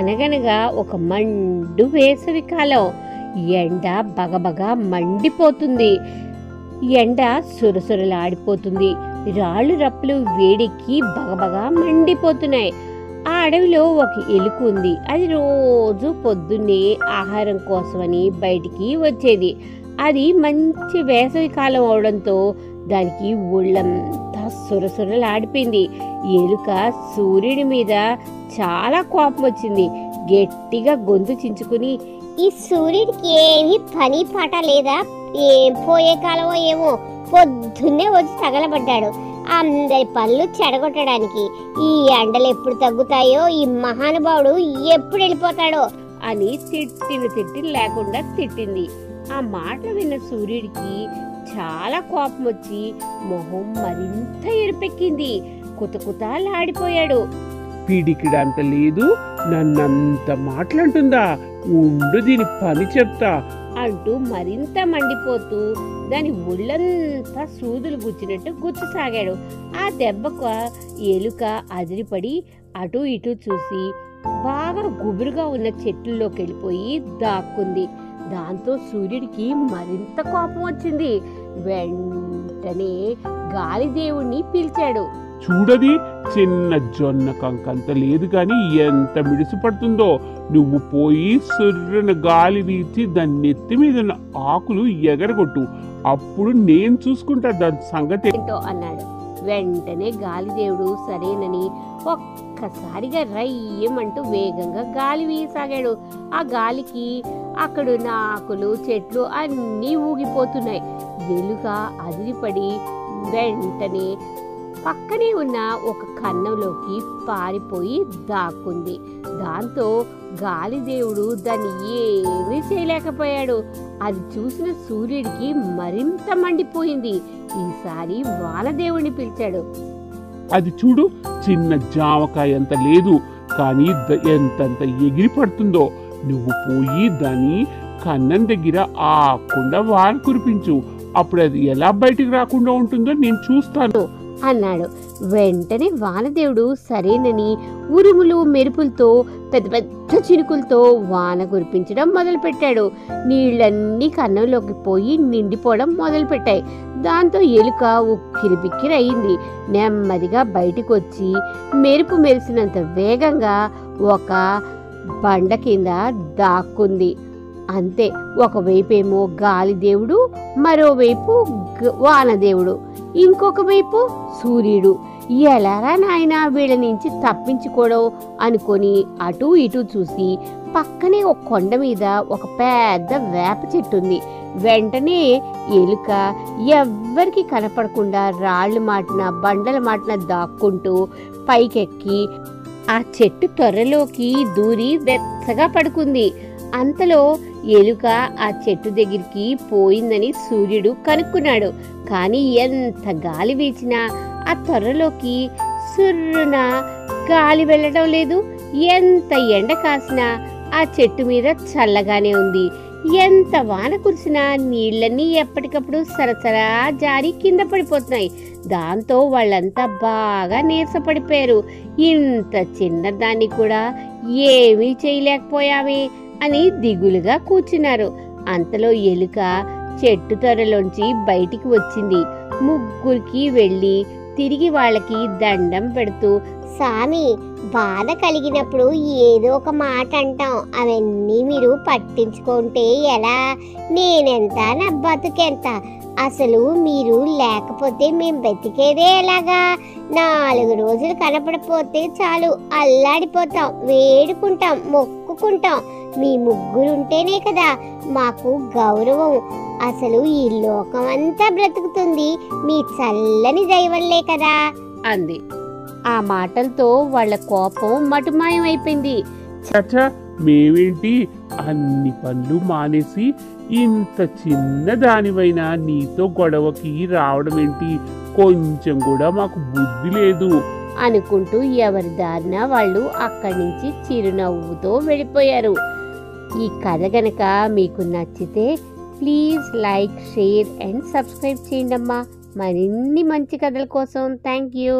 అనగనగా ఒక మండు వేసవి కాలం. ఎండ బగబగ మండిపోతుంది. ఎండ సురసురలాడిపోతుంది. రాళ్ళు రప్పులు వేడికి బగబగ మండిపోతున్నాయి. ఆ అడవిలో ఒక ఎలుక ఉంది. అది రోజు పొద్దున్నే ఆహారం కోసమని బయటికి వచ్చేది. అది మంచి వేసవి కాలం అవడంతో దానికి ఒళ్ళంతా సురసురలాడిపోయింది. ఎలుక సూర్యుడి మీద చాలా కోపం వచ్చింది. గట్టిగా గొంతు చించుకుని, ఈ సూర్యుడికి ఏమీ పని పాట లేదా? ఏం పోయే కాలమో ఏమో, పొద్దున్నే వచ్చి తగలబడ్డాడు అందరి పళ్ళు చెడగొట్టడానికి. ఈ ఎండలు ఎప్పుడు తగ్గుతాయో, ఈ మహానుభావుడు ఎప్పుడు వెళ్ళిపోతాడో అని తిట్టి లేకుండా తిట్టింది. ఆ మాటలు విన్న సూర్యుడికి చాలా కోపం వచ్చి మొహం మరింత ఎరుపెక్కింది. కుతకుతలాడిపోయాడు. పిడికిడంత లేదు, నన్నంత మాటలంటుందా? ఉండు, దీని పని చెప్తా అంటూ మరింత మండిపోతూ దాని ఒళ్ళంతా సూదులు గుచ్చినట్టు గుచ్చసాగాడు. ఆ దెబ్బకు ఎలుక అదిరిపడి అటు ఇటు చూసి బాగా గుబురుగా ఉన్న చెట్లలోకి వెళ్ళిపోయి దాక్కుంది. దాంతో సూర్యుడికి మరింత కోపం వచ్చింది. వెంటనే గాలిదేవుణ్ణి పిలిచాడు. చూడది, చిన్న జొన్న కంకంత లేదు కాని ఎంత మిడిసి పడుతుందో. నువ్వు పోయి సుర్రన గాలి వీచి దాని నెత్తి మీద ఉన్న ఆకులు ఎగరగొట్టు. అప్పుడు నేను చూసుకుంటా దాని సంగతి ఏంటో అన్నాడు. వెంటనే గాలిదేవుడు సరేనని ఒక్కసారిగా రయ్యమంటూ వేగంగా గాలి వీయసాగాడు. ఆ గాలికి అక్కడున్న ఆకులు చెట్లు అన్నీ ఊగిపోతున్నాయి. ఎలుక అదిరిపడి వెంటనే పక్కనే ఉన్న ఒక కన్నంలోకి పారిపోయి దాక్కుంది. దాంతో గాలిదేవుడు దాన్ని ఏమీ చేయలేకపోయాడు. అది చూసిన సూర్యుడికి మరింత మండిపోయింది. ఈసారి వానదేవుడిని పిలిచాడు. అది చూడు, చిన్న జామకాయ అంత లేదు కానీ ఎంతంత ఎగిరి పడుతుందో. నువ్వు పోయి దాని కన్నం దగ్గర ఆకుండా వాన కురిపించు. అప్పుడు అది ఎలా బయటికి రాకుండా ఉంటుందో నేను చూస్తాను అన్నాడు. వెంటనే వానదేవుడు సరేనని ఉరుములు మెరుపులతో పెద్ద పెద్ద చినుకులతో వాన కురిపించడం మొదలుపెట్టాడు. నీళ్లన్నీ కన్నంలోకి పోయి నిండిపోవడం మొదలుపెట్టాయి. దాంతో ఎలుక ఉక్కిరి బిక్కిరి అయింది. నెమ్మదిగా బయటికి వచ్చి మెరుపు మెరిసినంత వేగంగా ఒక బండ కింద దాక్కుంది. అంతే, ఒకవైపేమో గాలిదేవుడు, మరోవైపు వానదేవుడు, ఇంకొక వైపు సూర్యుడు. ఎలారా నాయనా వీళ్ళ నుంచి తప్పించుకోవడం అనుకొని అటు ఇటు చూసి పక్కనే ఒక కొండ మీద ఒక పెద్ద వేప చెట్టు ఉంది. వెంటనే ఎలుక ఎవ్వరికి కనపడకుండా రాళ్ళు మాటిన బండల మాటిన దాక్కుంటూ పైకెక్కి ఆ చెట్టు త్వరలోకి దూరి వెచ్చగా పడుకుంది. అంతలో ఎలుక ఆ చెట్టు దగ్గరికి పోయిందని సూర్యుడు కనుక్కున్నాడు. కానీ ఎంత గాలి వీచినా ఆ త్వరలోకి సుర్రున గాలి వెళ్ళడం లేదు. ఎంత ఎండ కాసినా ఆ చెట్టు మీద చల్లగానే ఉంది. ఎంత వాన కురిసినా నీళ్ళన్నీ ఎప్పటికప్పుడు సరసరా జారి కింద పడిపోతున్నాయి. దాంతో వాళ్ళంతా బాగా నీరసపడిపోయారు. ఇంత చిన్నదాన్ని కూడా ఏమీ చేయలేకపోయామే అని దిగులుగా కూర్చున్నారు. అంతలో ఎలుక చెట్టు త్వరలోంచి బయటికి వచ్చింది. ముగ్గురికి వెళ్ళి తిరిగి వాళ్ళకి దండం పెడుతూ, స్వామి, బాధ కలిగినప్పుడు ఏదో ఒక మాట అంటాం, అవన్నీ మీరు పట్టించుకుంటే ఎలా? నేనెంత, నా బతుకెంత? అసలు మీరు లేకపోతే మేం బతికేదే ఎలాగా? 4 రోజులు కనపడపోతే చాలు అల్లాడిపోతాం, వేడుకుంటాం, మొక్కుకుంటాం. మీ ముగ్గురుంటేనే కదా మాకు గౌరవం. అసలు ఈ లోకం అంతా బ్రతుకుతుంది మీ చల్లని దయవల్లే కదా అంది. ఆ మాటలతో వాళ్ళ కోపం మటుమాయమైపోయింది. చచ్చా, మేమేంటి అన్ని పనులు మానేసి ఇంత చిన్న దానివైనా నీతో గొడవకి రావడం ఏంటి? కొంచెం కూడా మాకు బుద్ధి లేదు అనుకుంటూ ఎవరి దారిన వాళ్ళు అక్కడి నుంచి చిరునవ్వుతో వెళ్ళిపోయారు. ఈ కథ గనక మీకు నచ్చితే please like, share and subscribe చేయండి అమ్మా. మరిన్ని మంచి కథల కోసం. Thank you.